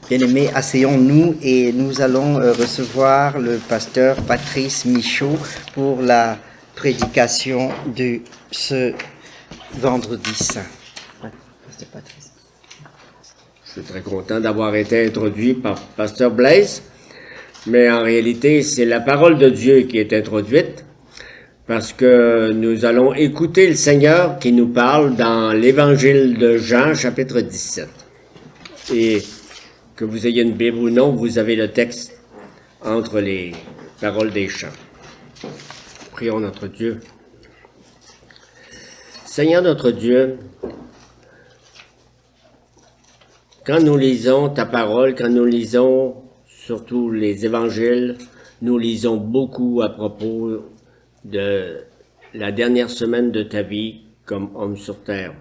Bien-aimés, asseyons-nous et nous allons recevoir le pasteur Patrice Michaud pour la prédication de ce vendredi saint. Pasteur Patrice. Je suis très content d'avoir été introduit par pasteur Blaise, mais en réalité, c'est la parole de Dieu qui est introduite parce que nous allons écouter le Seigneur qui nous parle dans l'Évangile de Jean, chapitre 17. Et que vous ayez une Bible ou non, vous avez le texte entre les paroles des chants. Prions notre Dieu. Seigneur notre Dieu, quand nous lisons ta parole, quand nous lisons surtout les évangiles, nous lisons beaucoup à propos de la dernière semaine de ta vie comme homme sur terre.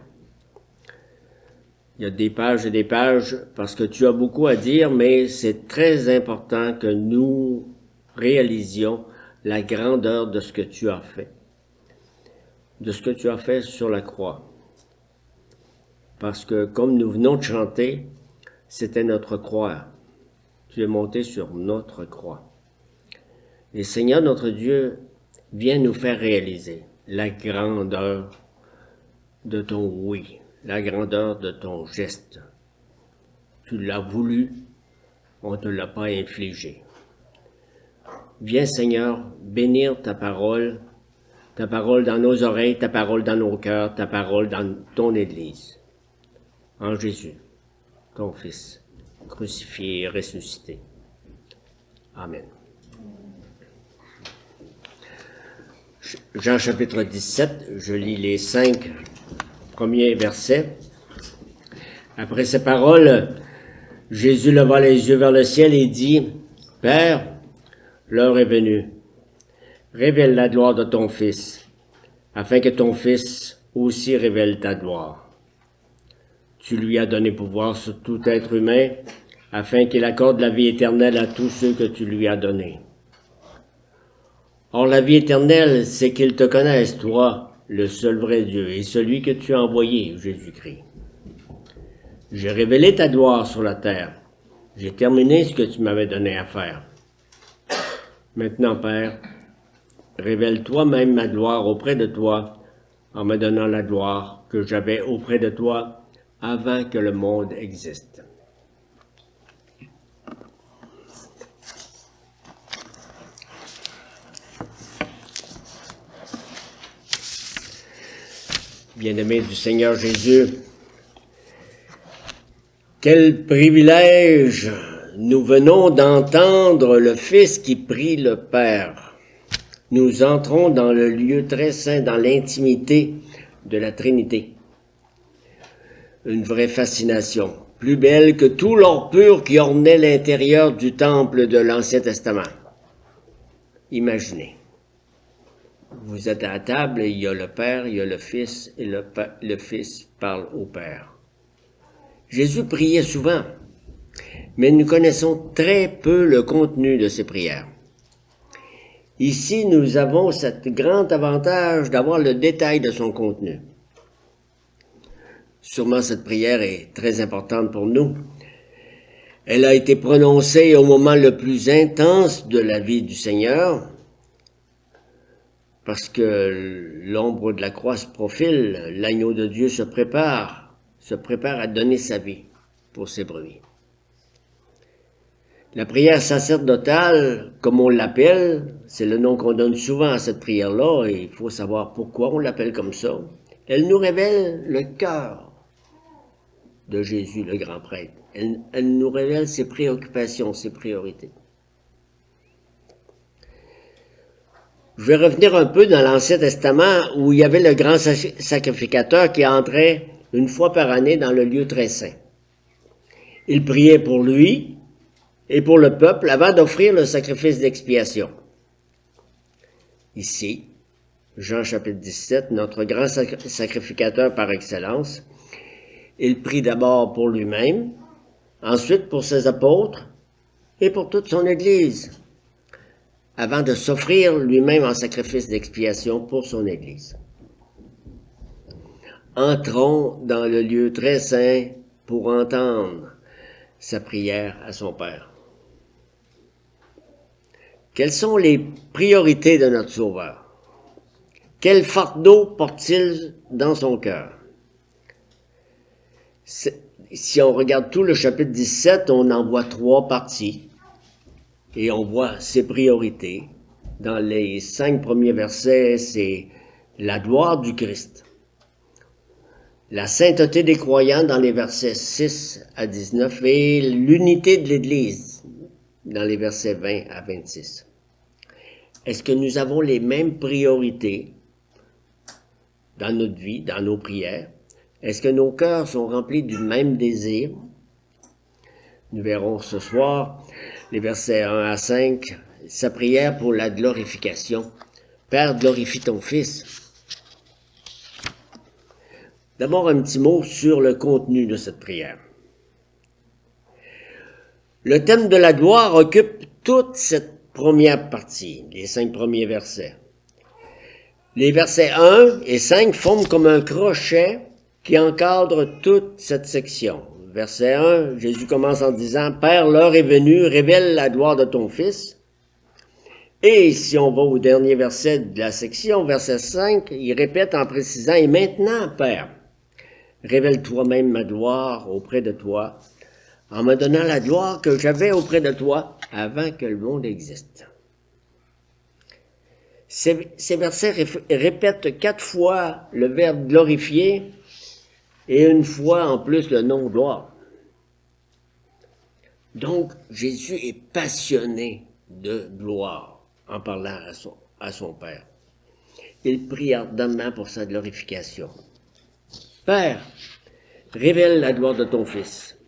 Il y a des pages et des pages parce que tu as beaucoup à dire, mais c'est très important que nous réalisions la grandeur de ce que tu as fait. De ce que tu as fait sur la croix. Parce que comme nous venons de chanter, c'était notre croix. Tu es monté sur notre croix. Et Seigneur notre Dieu, viens nous faire réaliser la grandeur de ton oui. La grandeur de ton geste. Tu l'as voulu, on ne te l'a pas infligé. Viens Seigneur bénir ta parole dans nos oreilles, ta parole dans nos cœurs, ta parole dans ton Église. En Jésus, ton Fils, crucifié et ressuscité. Amen. Jean chapitre 17, je lis les 5 premiers versets. Après ces paroles, Jésus leva les yeux vers le ciel et dit, « Père, l'heure est venue. Révèle la gloire de ton Fils, afin que ton Fils aussi révèle ta gloire. Tu lui as donné pouvoir sur tout être humain, afin qu'il accorde la vie éternelle à tous ceux que tu lui as donnés. Or, la vie éternelle, c'est qu'ils te connaissent, toi, le seul vrai Dieu, et celui que tu as envoyé, Jésus-Christ. J'ai révélé ta gloire sur la terre. J'ai terminé ce que tu m'avais donné à faire. Maintenant, Père, révèle toi-même ma gloire auprès de toi, en me donnant la gloire que j'avais auprès de toi avant que le monde existe. » Bien-aimés du Seigneur Jésus, quel privilège nous venons d'entendre le Fils qui prie le Père. Nous entrons dans le lieu très saint, dans l'intimité de la Trinité. Une vraie fascination, plus belle que tout l'or pur qui ornait l'intérieur du temple de l'Ancien Testament. Imaginez. Vous êtes à la table et il y a le Père, il y a le Fils, et le Fils parle au Père. Jésus priait souvent, mais nous connaissons très peu le contenu de ses prières. Ici, nous avons cet grand avantage d'avoir le détail de son contenu. Sûrement, cette prière est très importante pour nous. Elle a été prononcée au moment le plus intense de la vie du Seigneur, parce que l'ombre de la croix se profile, l'agneau de Dieu se prépare à donner sa vie pour ses brebis. La prière sacerdotale, comme on l'appelle, c'est le nom qu'on donne souvent à cette prière-là, et il faut savoir pourquoi on l'appelle comme ça. Elle nous révèle le cœur de Jésus, le grand prêtre. Elle nous révèle ses préoccupations, ses priorités. Je vais revenir un peu dans l'Ancien Testament où il y avait le grand sacrificateur qui entrait une fois par année dans le lieu très saint. Il priait pour lui et pour le peuple avant d'offrir le sacrifice d'expiation. Ici, Jean chapitre 17, notre grand sacrificateur par excellence, il prie d'abord pour lui-même, ensuite pour ses apôtres et pour toute son Église, avant de s'offrir lui-même en sacrifice d'expiation pour son Église. Entrons dans le lieu très saint pour entendre sa prière à son Père. Quelles sont les priorités de notre Sauveur? Quel fardeau porte-t-il dans son cœur? Si on regarde tout le chapitre 17, on en voit 3 parties et on voit ses priorités. Dans les 5 premiers versets, c'est la gloire du Christ. La sainteté des croyants dans les versets 6 à 19 et l'unité de l'Église dans les versets 20 à 26. Est-ce que nous avons les mêmes priorités dans notre vie, dans nos prières? Est-ce que nos cœurs sont remplis du même désir? Nous verrons ce soir les versets 1 à 5, sa prière pour la glorification. Père, glorifie ton Fils. D'abord, un petit mot sur le contenu de cette prière. Le thème de la gloire occupe toute cette première partie, les 5 premiers versets. Les versets 1 et 5 forment comme un crochet qui encadre toute cette section. Verset 1, Jésus commence en disant « Père, l'heure est venue, révèle la gloire de ton Fils. » Et si on va au dernier verset de la section, verset 5, il répète en précisant « Et maintenant, Père, révèle toi-même ma gloire auprès de toi, en me donnant la gloire que j'avais auprès de toi avant que le monde existe. » Ces versets répètent 4 fois le verbe glorifier et une fois en plus le nom gloire. Donc, Jésus est passionné de gloire en parlant à son Père. Il prie ardemment pour sa glorification. Père, révèle la gloire de ton Fils.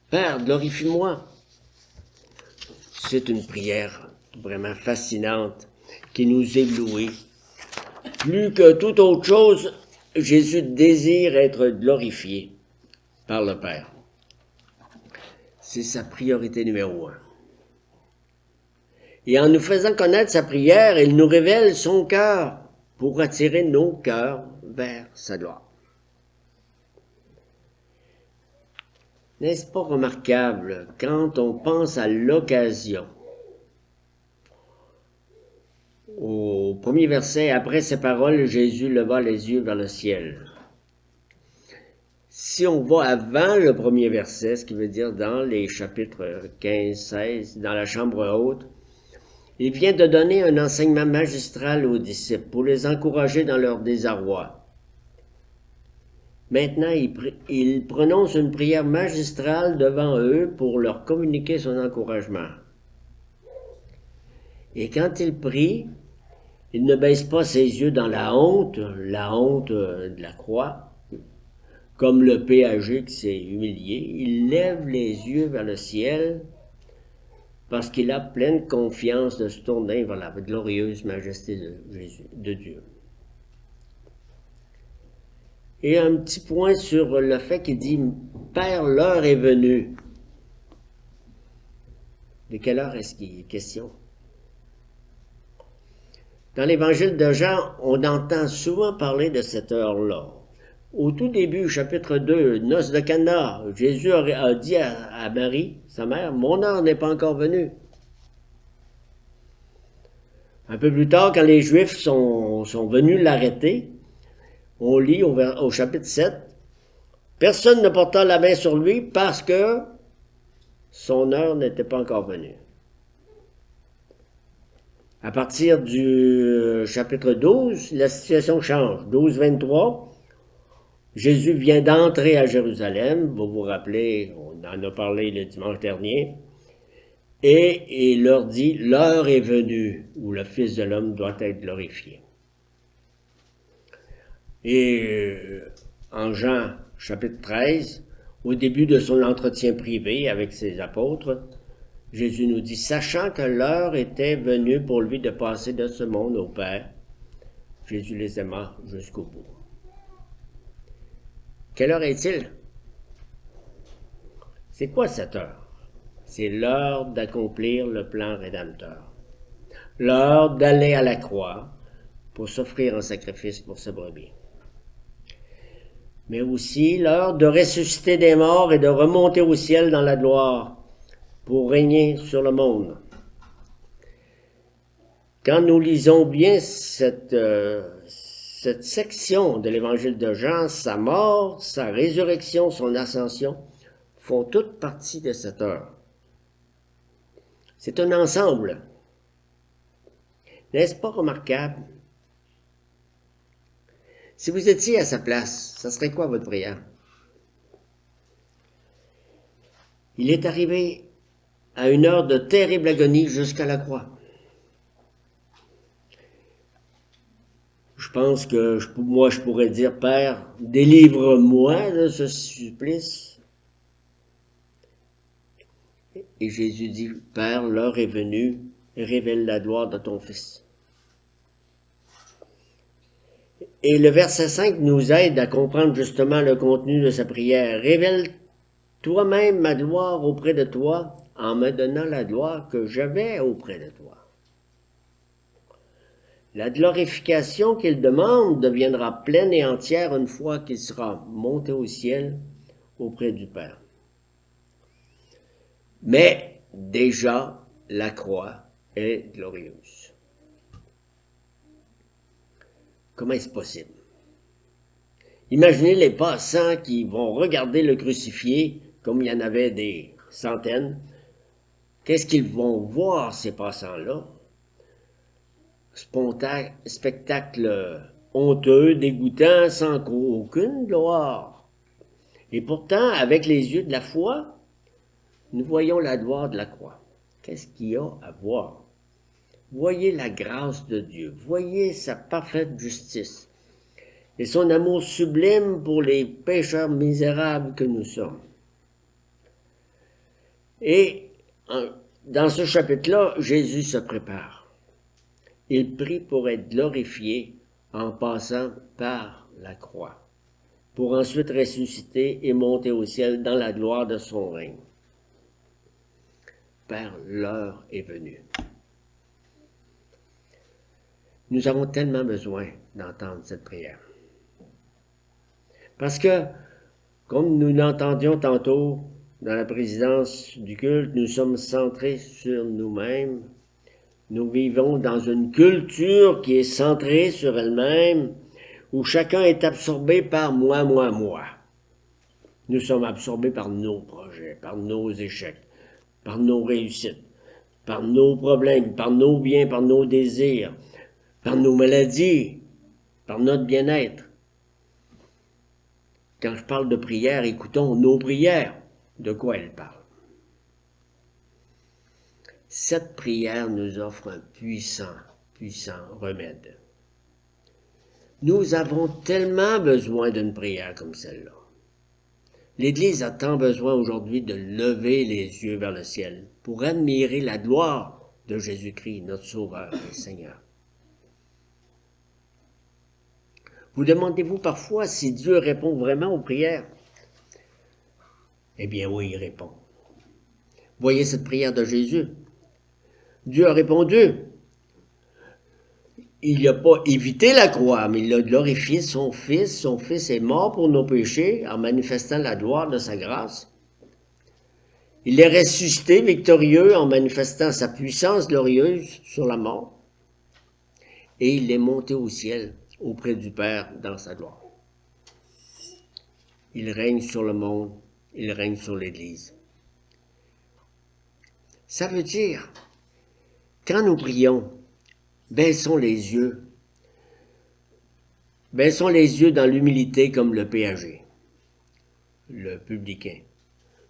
Père, glorifie-moi. C'est une prière vraiment fascinante qui nous éblouit. Plus que toute autre chose, Jésus désire être glorifié par le Père. C'est sa priorité numéro 1. Et en nous faisant connaître sa prière, il nous révèle son cœur pour attirer nos cœurs vers sa gloire. N'est-ce pas remarquable quand on pense à l'occasion? Au premier verset, après ces paroles, Jésus leva les yeux vers le ciel. Si on va avant le premier verset, ce qui veut dire dans les chapitres 15, 16, dans la chambre haute, il vient de donner un enseignement magistral aux disciples pour les encourager dans leur désarroi. Maintenant, il prononce une prière magistrale devant eux pour leur communiquer son encouragement. Et quand il prie, il ne baisse pas ses yeux dans la honte de la croix, comme le péager qui s'est humilié. Il lève les yeux vers le ciel parce qu'il a pleine confiance de se tourner vers la glorieuse majesté de Dieu. Et un petit point sur le fait qu'il dit « Père, l'heure est venue ». De quelle heure est-ce qu'il est question? Dans l'évangile de Jean, on entend souvent parler de cette heure-là. Au tout début, chapitre 2, noces de Cana, Jésus a dit à Marie, sa mère, « Mon heure n'est pas encore venue. » Un peu plus tard, quand les Juifs sont venus l'arrêter, on lit au chapitre 7, « Personne ne porta la main sur lui parce que son heure n'était pas encore venue. » À partir du chapitre 12, la situation change. 12, 23, Jésus vient d'entrer à Jérusalem, vous vous rappelez, on en a parlé le dimanche dernier, et il leur dit, l'heure est venue où le Fils de l'homme doit être glorifié. Et en Jean, chapitre 13, au début de son entretien privé avec ses apôtres, Jésus nous dit, sachant que l'heure était venue pour lui de passer de ce monde au Père, Jésus les aima jusqu'au bout. Quelle heure est-il? C'est quoi cette heure? C'est l'heure d'accomplir le plan rédempteur. L'heure d'aller à la croix pour s'offrir un sacrifice pour sa brebis. mais aussi l'heure de ressusciter des morts et de remonter au ciel dans la gloire pour régner sur le monde. Quand nous lisons bien cette section de l'évangile de Jean, sa mort, sa résurrection, son ascension, font toutes partie de cette heure. C'est un ensemble. N'est-ce pas remarquable? Si vous étiez à sa place, ça serait quoi votre prière? Il est arrivé à une heure de terrible agonie jusqu'à la croix. Je pense que moi, je pourrais dire, Père, délivre-moi de ce supplice. Et Jésus dit, Père, l'heure est venue, révèle la gloire de ton Fils. Et le verset 5 nous aide à comprendre justement le contenu de sa prière. Révèle toi-même ma gloire auprès de toi en me donnant la gloire que j'avais auprès de toi. La glorification qu'il demande deviendra pleine et entière une fois qu'il sera monté au ciel auprès du Père. Mais déjà, la croix est glorieuse. Comment est-ce possible? Imaginez les passants qui vont regarder le crucifié, comme il y en avait des centaines. Qu'est-ce qu'ils vont voir, ces passants-là? Spectacle honteux, dégoûtant, sans aucune gloire. Et pourtant, avec les yeux de la foi, nous voyons la gloire de la croix. Qu'est-ce qu'il y a à voir? Voyez la grâce de Dieu, voyez sa parfaite justice et son amour sublime pour les pécheurs misérables que nous sommes. Et dans ce chapitre-là, Jésus se prépare. Il prie pour être glorifié en passant par la croix, pour ensuite ressusciter et monter au ciel dans la gloire de son règne. Père, l'heure est venue. Nous avons tellement besoin d'entendre cette prière. Parce que, comme nous l'entendions tantôt dans la présidence du culte, nous sommes centrés sur nous-mêmes. Nous vivons dans une culture qui est centrée sur elle-même, où chacun est absorbé par moi, moi, moi. Nous sommes absorbés par nos projets, par nos échecs, par nos réussites, par nos problèmes, par nos biens, par nos désirs, par nos maladies, par notre bien-être. Quand je parle de prière, écoutons nos prières. De quoi elle parle? Cette prière nous offre un puissant remède. Nous avons tellement besoin d'une prière comme celle-là. L'Église a tant besoin aujourd'hui de lever les yeux vers le ciel pour admirer la gloire de Jésus-Christ, notre Sauveur et Seigneur. Vous demandez-vous parfois si Dieu répond vraiment aux prières? Eh bien oui, il répond. Voyez cette prière de Jésus. Dieu a répondu. Il n'a pas évité la croix, mais il a glorifié son Fils. Son Fils est mort pour nos péchés en manifestant la gloire de sa grâce. Il est ressuscité victorieux en manifestant sa puissance glorieuse sur la mort. Et il est monté au ciel auprès du Père dans sa gloire. Il règne sur le monde, il règne sur l'Église. Ça veut dire, quand nous prions, baissons les yeux dans l'humilité comme le péager, le publicain.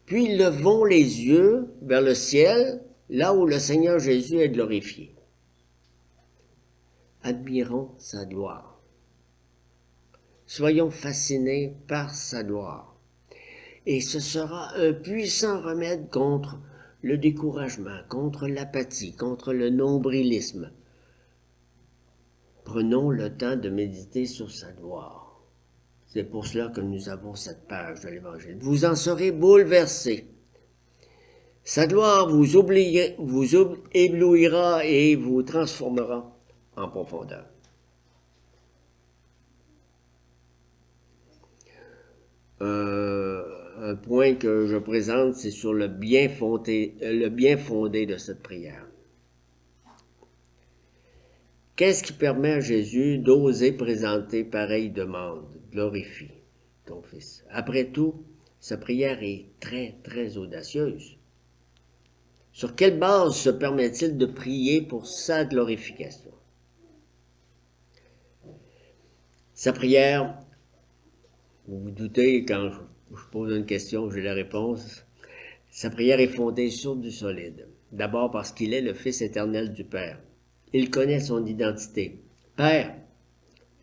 Puis levons les yeux vers le ciel, là où le Seigneur Jésus est glorifié. Admirons sa gloire. Soyons fascinés par sa gloire. Et ce sera un puissant remède contre le découragement, contre l'apathie, contre le nombrilisme. Prenons le temps de méditer sur sa gloire. C'est pour cela que nous avons cette page de l'Évangile. Vous en serez bouleversés. Sa gloire vous éblouira et vous transformera en profondeur. un point que je présente, c'est sur le bien fondé de cette prière. Qu'est-ce qui permet à Jésus d'oser présenter pareille demande? Glorifie ton Fils. Après tout, sa prière est très, très audacieuse. Sur quelle base se permet-il de prier pour sa glorification? Sa prière, vous vous doutez, quand je pose une question, j'ai la réponse. Sa prière est fondée sur du solide. D'abord parce qu'il est le Fils éternel du Père. Il connaît son identité. Père,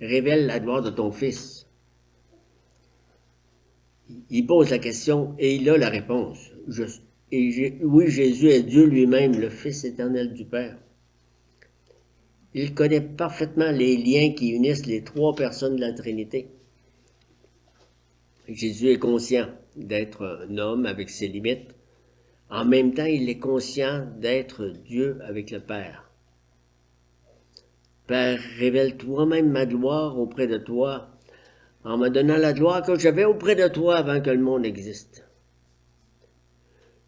révèle la gloire de ton Fils. Il pose la question et il a la réponse. Oui, Jésus est Dieu lui-même, le Fils éternel du Père. Il connaît parfaitement les liens qui unissent les trois personnes de la Trinité. Jésus est conscient d'être un homme avec ses limites. En même temps, il est conscient d'être Dieu avec le Père. Père, révèle toi-même ma gloire auprès de toi, en me donnant la gloire que j'avais auprès de toi avant que le monde existe.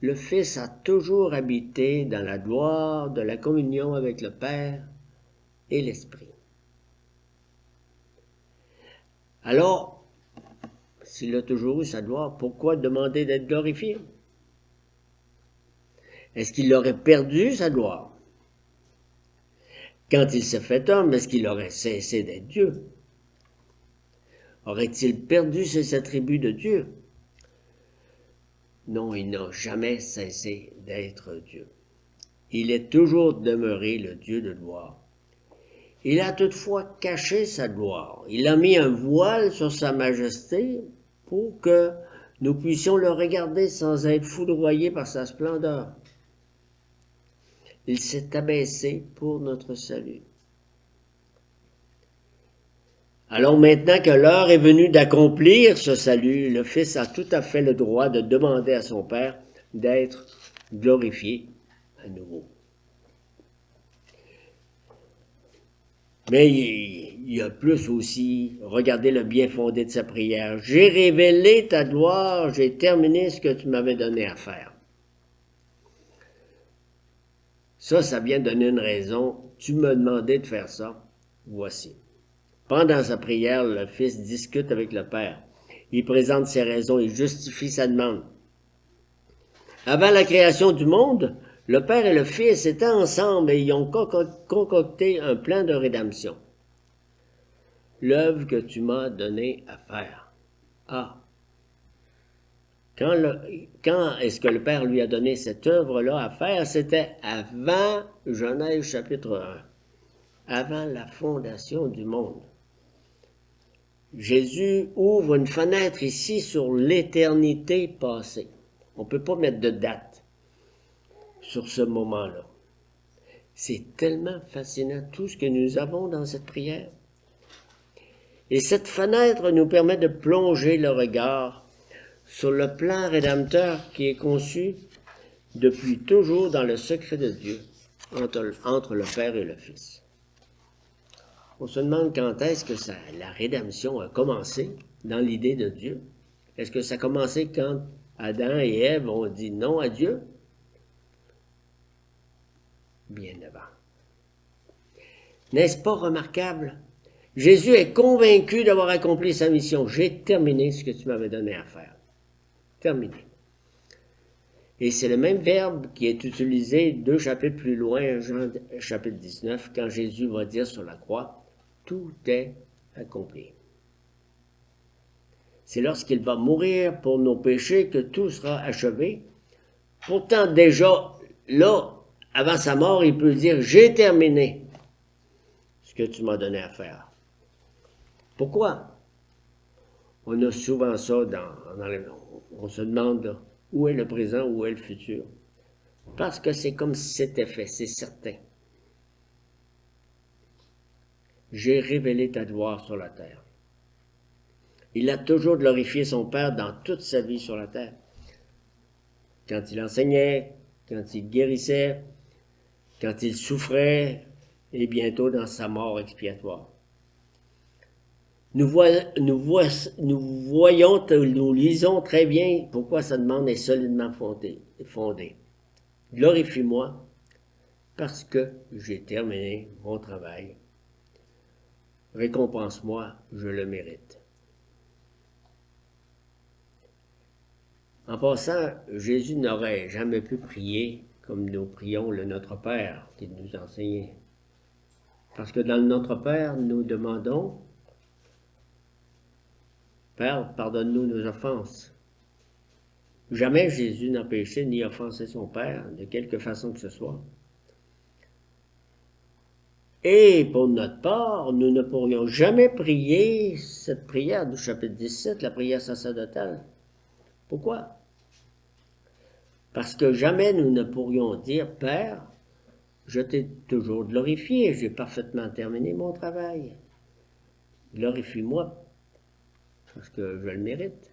Le Fils a toujours habité dans la gloire de la communion avec le Père et l'Esprit. Alors, s'il a toujours eu sa gloire, pourquoi demander d'être glorifié? Est-ce qu'il aurait perdu sa gloire? Quand il s'est fait homme, est-ce qu'il aurait cessé d'être Dieu? Aurait-il perdu ses attributs de Dieu? Non, il n'a jamais cessé d'être Dieu. Il est toujours demeuré le Dieu de gloire. Il a toutefois caché sa gloire. Il a mis un voile sur sa majesté pour que nous puissions le regarder sans être foudroyés par sa splendeur. Il s'est abaissé pour notre salut. Alors maintenant que l'heure est venue d'accomplir ce salut, le Fils a tout à fait le droit de demander à son Père d'être glorifié à nouveau. Mais il y a plus aussi. Regardez le bien fondé de sa prière. J'ai révélé ta gloire, j'ai terminé ce que tu m'avais donné à faire. Ça vient donner une raison. Tu m'as demandé de faire ça. Voici. Pendant sa prière, le Fils discute avec le Père. Il présente ses raisons, il justifie sa demande. Avant la création du monde, le Père et le Fils étaient ensemble et ils ont concocté un plan de rédemption. L'œuvre que tu m'as donnée à faire. Ah! Quand est-ce que le Père lui a donné cette œuvre-là à faire? C'était avant Genèse chapitre 1, avant la fondation du monde. Jésus ouvre une fenêtre ici sur l'éternité passée. On ne peut pas mettre de date sur ce moment-là. C'est tellement fascinant tout ce que nous avons dans cette prière. Et cette fenêtre nous permet de plonger le regard sur le plan rédempteur qui est conçu depuis toujours dans le secret de Dieu, entre le Père et le Fils. On se demande quand est-ce que la rédemption a commencé dans l'idée de Dieu. Est-ce que ça a commencé quand Adam et Ève ont dit non à Dieu? Bien avant. N'est-ce pas remarquable? Jésus est convaincu d'avoir accompli sa mission. J'ai terminé ce que tu m'avais donné à faire. Terminé. Et c'est le même verbe qui est utilisé 2 chapitres plus loin, Jean chapitre 19, quand Jésus va dire sur la croix, tout est accompli. C'est lorsqu'il va mourir pour nos péchés que tout sera achevé. Pourtant, déjà, là, avant sa mort, il peut dire, j'ai terminé ce que tu m'as donné à faire. Pourquoi? On a souvent ça on se demande où est le présent, où est le futur. Parce que c'est comme si c'était fait, c'est certain. J'ai révélé ta gloire sur la terre. Il a toujours glorifié son Père dans toute sa vie sur la terre. Quand il enseignait, quand il guérissait, quand il souffrait, et bientôt dans sa mort expiatoire. nous lisons très bien pourquoi sa demande est solidement fondée. Glorifie-moi parce que j'ai terminé mon travail. Récompense-moi, je le mérite. En passant, Jésus n'aurait jamais pu prier comme nous prions le Notre Père qu'il nous enseignait. Parce que dans le Notre Père, nous demandons « Père, pardonne-nous nos offenses ». Jamais Jésus n'a péché ni offensé son Père, de quelque façon que ce soit. Et pour notre part, nous ne pourrions jamais prier cette prière du chapitre 17, la prière sacerdotale. Pourquoi? Parce que jamais nous ne pourrions dire « Père, je t'ai toujours glorifié, j'ai parfaitement terminé mon travail. Glorifie-moi, parce que je le mérite. »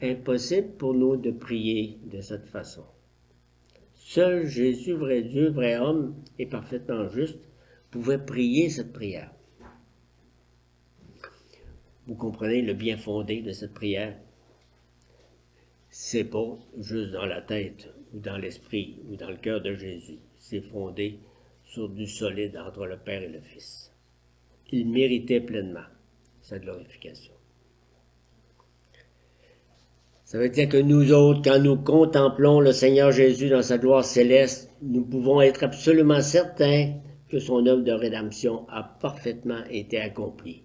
Impossible pour nous de prier de cette façon. Seul Jésus, vrai Dieu, vrai homme et parfaitement juste, pouvait prier cette prière. Vous comprenez le bien fondé de cette prière? C'est pas juste dans la tête, ou dans l'esprit, ou dans le cœur de Jésus. C'est fondé sur du solide entre le Père et le Fils. Il méritait pleinement sa glorification. Ça veut dire que nous autres, quand nous contemplons le Seigneur Jésus dans sa gloire céleste, nous pouvons être absolument certains que son œuvre de rédemption a parfaitement été accomplie.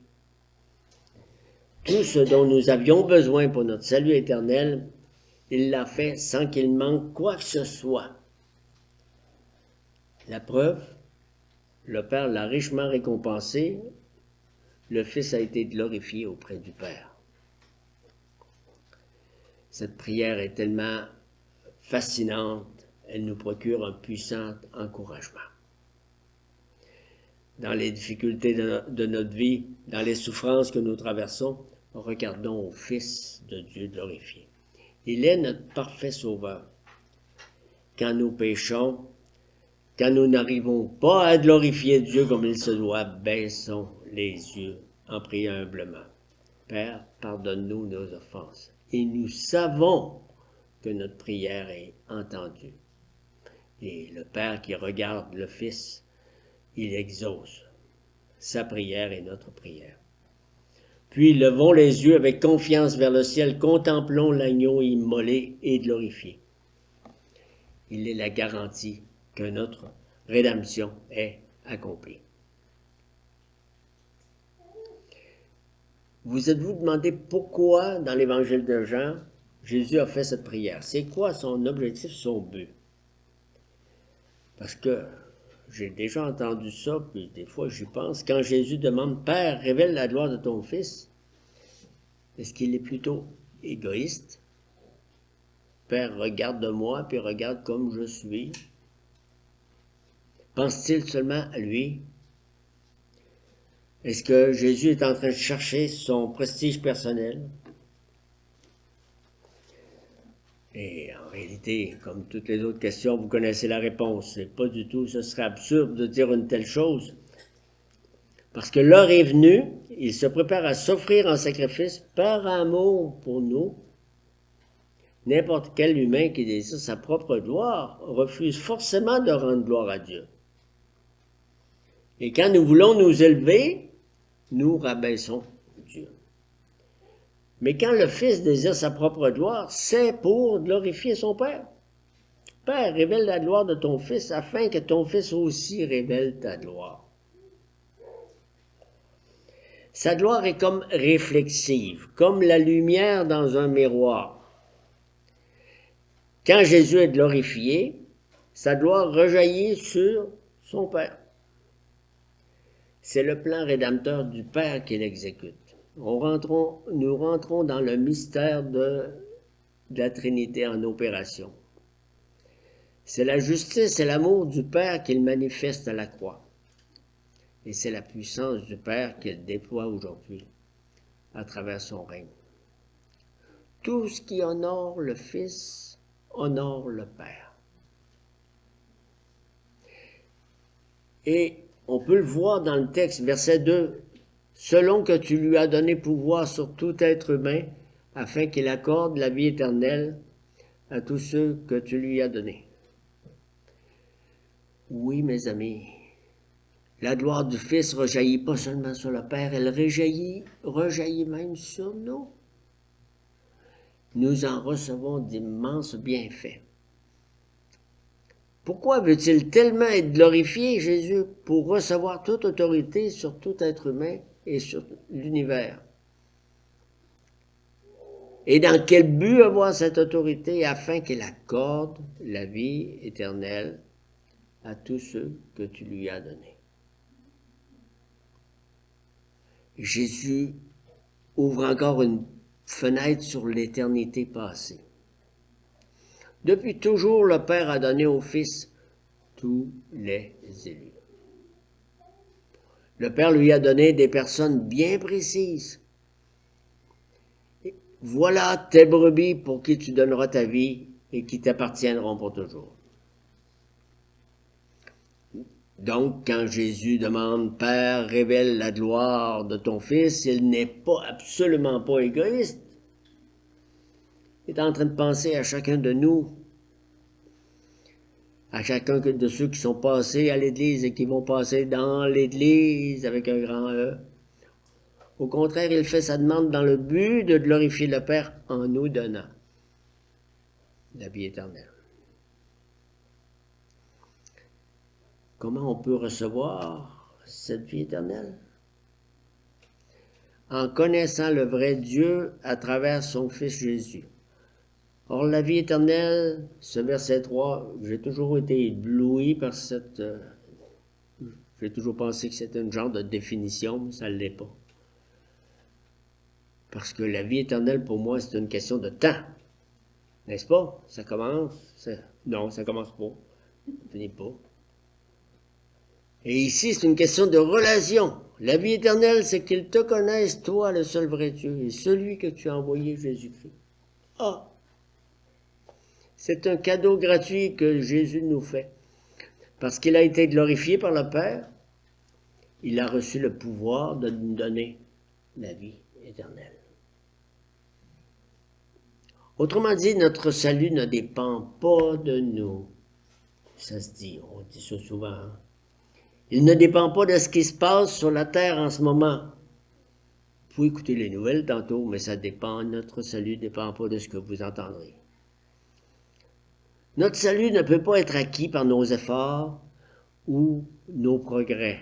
Tout ce dont nous avions besoin pour notre salut éternel, il l'a fait sans qu'il manque quoi que ce soit. La preuve, le Père l'a richement récompensé, le Fils a été glorifié auprès du Père. Cette prière est tellement fascinante, elle nous procure un puissant encouragement. Dans les difficultés de notre vie, dans les souffrances que nous traversons, regardons au Fils de Dieu glorifié. Il est notre parfait sauveur. Quand nous péchons, quand nous n'arrivons pas à glorifier Dieu comme il se doit, baissons les yeux en priant humblement. Père, pardonne-nous nos offenses. Et nous savons que notre prière est entendue. Et le Père qui regarde le Fils, il exauce sa prière et notre prière. Puis levons les yeux avec confiance vers le ciel, contemplons l'agneau immolé et glorifié. Il est la garantie que notre rédemption est accomplie. Vous êtes-vous demandé pourquoi, dans l'évangile de Jean, Jésus a fait cette prière? C'est quoi son objectif, son but? Parce que j'ai déjà entendu ça, puis des fois j'y pense. Quand Jésus demande « Père, révèle la gloire de ton Fils », est-ce qu'il est plutôt égoïste? « Père, regarde-moi, puis regarde comme je suis ». Pense-t-il seulement à lui? Est-ce que Jésus est en train de chercher son prestige personnel? Et en réalité, comme toutes les autres questions, vous connaissez la réponse. C'est pas du tout, ce serait absurde de dire une telle chose. Parce que l'heure est venue, il se prépare à s'offrir en sacrifice par amour pour nous. N'importe quel humain qui désire sa propre gloire refuse forcément de rendre gloire à Dieu. Et quand nous voulons nous élever, nous rabaissons Dieu. Mais quand le Fils désire sa propre gloire, c'est pour glorifier son Père. Père, révèle la gloire de ton Fils afin que ton Fils aussi révèle ta gloire. Sa gloire est comme réflexive, comme la lumière dans un miroir. Quand Jésus est glorifié, sa gloire rejaillit sur son Père. C'est le plan rédempteur du Père qu'il exécute. Nous rentrons dans le mystère de la Trinité en opération. C'est la justice et l'amour du Père qu'il manifeste à la croix. Et c'est la puissance du Père qu'il déploie aujourd'hui à travers son règne. Tout ce qui honore le Fils honore le Père. Et on peut le voir dans le texte, verset 2. selon que tu lui as donné pouvoir sur tout être humain, afin qu'il accorde la vie éternelle à tous ceux que tu lui as donnés. Oui, mes amis, la gloire du Fils rejaillit pas seulement sur le Père, elle rejaillit même sur nous. Nous en recevons d'immenses bienfaits. Pourquoi veut-il tellement être glorifié, Jésus, pour recevoir toute autorité sur tout être humain et sur l'univers? Et dans quel but avoir cette autorité? Afin qu'il accorde la vie éternelle à tous ceux que tu lui as donnés. Jésus ouvre encore une fenêtre sur l'éternité passée. Depuis toujours, le Père a donné au Fils tous les élus. Le Père lui a donné des personnes bien précises. Voilà tes brebis pour qui tu donneras ta vie et qui t'appartiendront pour toujours. Donc, quand Jésus demande « Père, révèle la gloire de ton Fils », il n'est absolument pas égoïste. Il est en train de penser à chacun de nous, à chacun de ceux qui sont passés à l'Église et qui vont passer dans l'Église avec un grand E. Au contraire, il fait sa demande dans le but de glorifier le Père en nous donnant la vie éternelle. Comment on peut recevoir cette vie éternelle? En connaissant le vrai Dieu à travers son Fils Jésus. Or, la vie éternelle, ce verset 3, j'ai toujours été ébloui par cette... j'ai toujours pensé que c'était un genre de définition, mais ça ne l'est pas. Parce que la vie éternelle, pour moi, c'est une question de temps. N'est-ce pas? Ça commence? Non, ça commence pas. Ça finit pas. Et ici, c'est une question de relation. La vie éternelle, c'est qu'ils te connaissent, toi, le seul vrai Dieu, et celui que tu as envoyé, Jésus-Christ. Ah! C'est un cadeau gratuit que Jésus nous fait. Parce qu'il a été glorifié par le Père, il a reçu le pouvoir de nous donner la vie éternelle. Autrement dit, notre salut ne dépend pas de nous. Ça se dit, on dit ça souvent. Hein? Il ne dépend pas de ce qui se passe sur la terre en ce moment. Vous pouvez écouter les nouvelles tantôt, mais ça dépend, notre salut ne dépend pas de ce que vous entendrez. Notre salut ne peut pas être acquis par nos efforts ou nos progrès.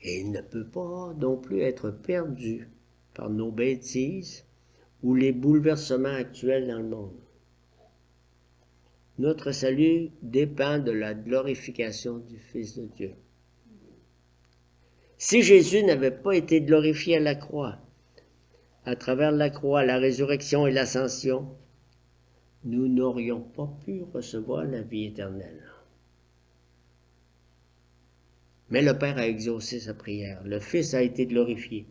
Et il ne peut pas non plus être perdu par nos bêtises ou les bouleversements actuels dans le monde. Notre salut dépend de la glorification du Fils de Dieu. Si Jésus n'avait pas été glorifié à la croix, à travers la croix, la résurrection et l'ascension, nous n'aurions pas pu recevoir la vie éternelle. Mais le Père a exaucé sa prière, le Fils a été glorifié,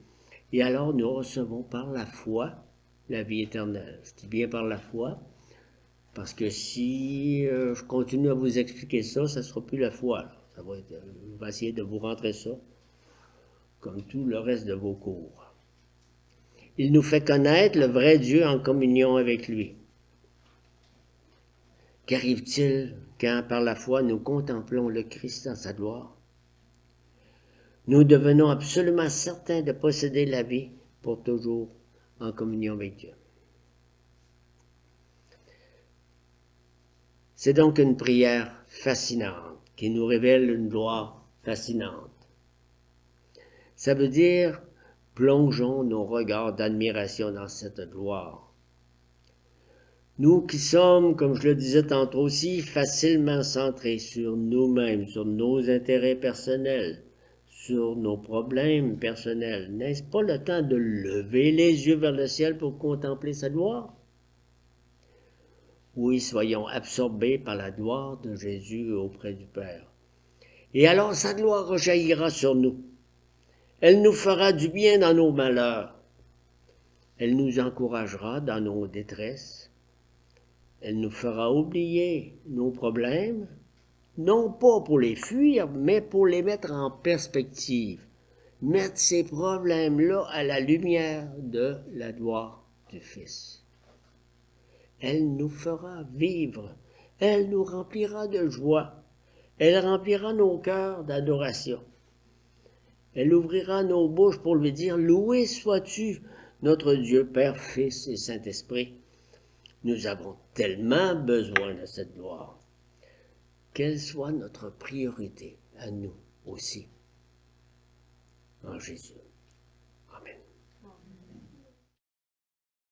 et alors nous recevons par la foi la vie éternelle. Je dis bien par la foi, parce que si je continue à vous expliquer ça, ne sera plus la foi. Là. Ça va être, je vais essayer de vous rentrer ça, comme tout le reste de vos cours. Il nous fait connaître le vrai Dieu en communion avec lui. Qu'arrive-t-il quand, par la foi, nous contemplons le Christ dans sa gloire? Nous devenons absolument certains de posséder la vie pour toujours en communion avec Dieu. C'est donc une prière fascinante qui nous révèle une gloire fascinante. Ça veut dire, plongeons nos regards d'admiration dans cette gloire. Nous qui sommes, comme je le disais tantôt aussi, facilement centrés sur nous-mêmes, sur nos intérêts personnels, sur nos problèmes personnels, n'est-ce pas le temps de lever les yeux vers le ciel pour contempler sa gloire? Oui, soyons absorbés par la gloire de Jésus auprès du Père. Et alors sa gloire rejaillira sur nous. Elle nous fera du bien dans nos malheurs. Elle nous encouragera dans nos détresses. Elle nous fera oublier nos problèmes non pas pour les fuir, mais pour les mettre en perspective, mettre ces problèmes-là à la lumière de la gloire du Fils. Elle nous fera vivre, elle nous remplira de joie, elle remplira nos cœurs d'adoration. Elle ouvrira nos bouches pour lui dire « Loué sois-tu, notre Dieu, Père, Fils et Saint-Esprit. » Nous avons tellement besoin de cette gloire. Qu'elle soit notre priorité à nous aussi, en Jésus.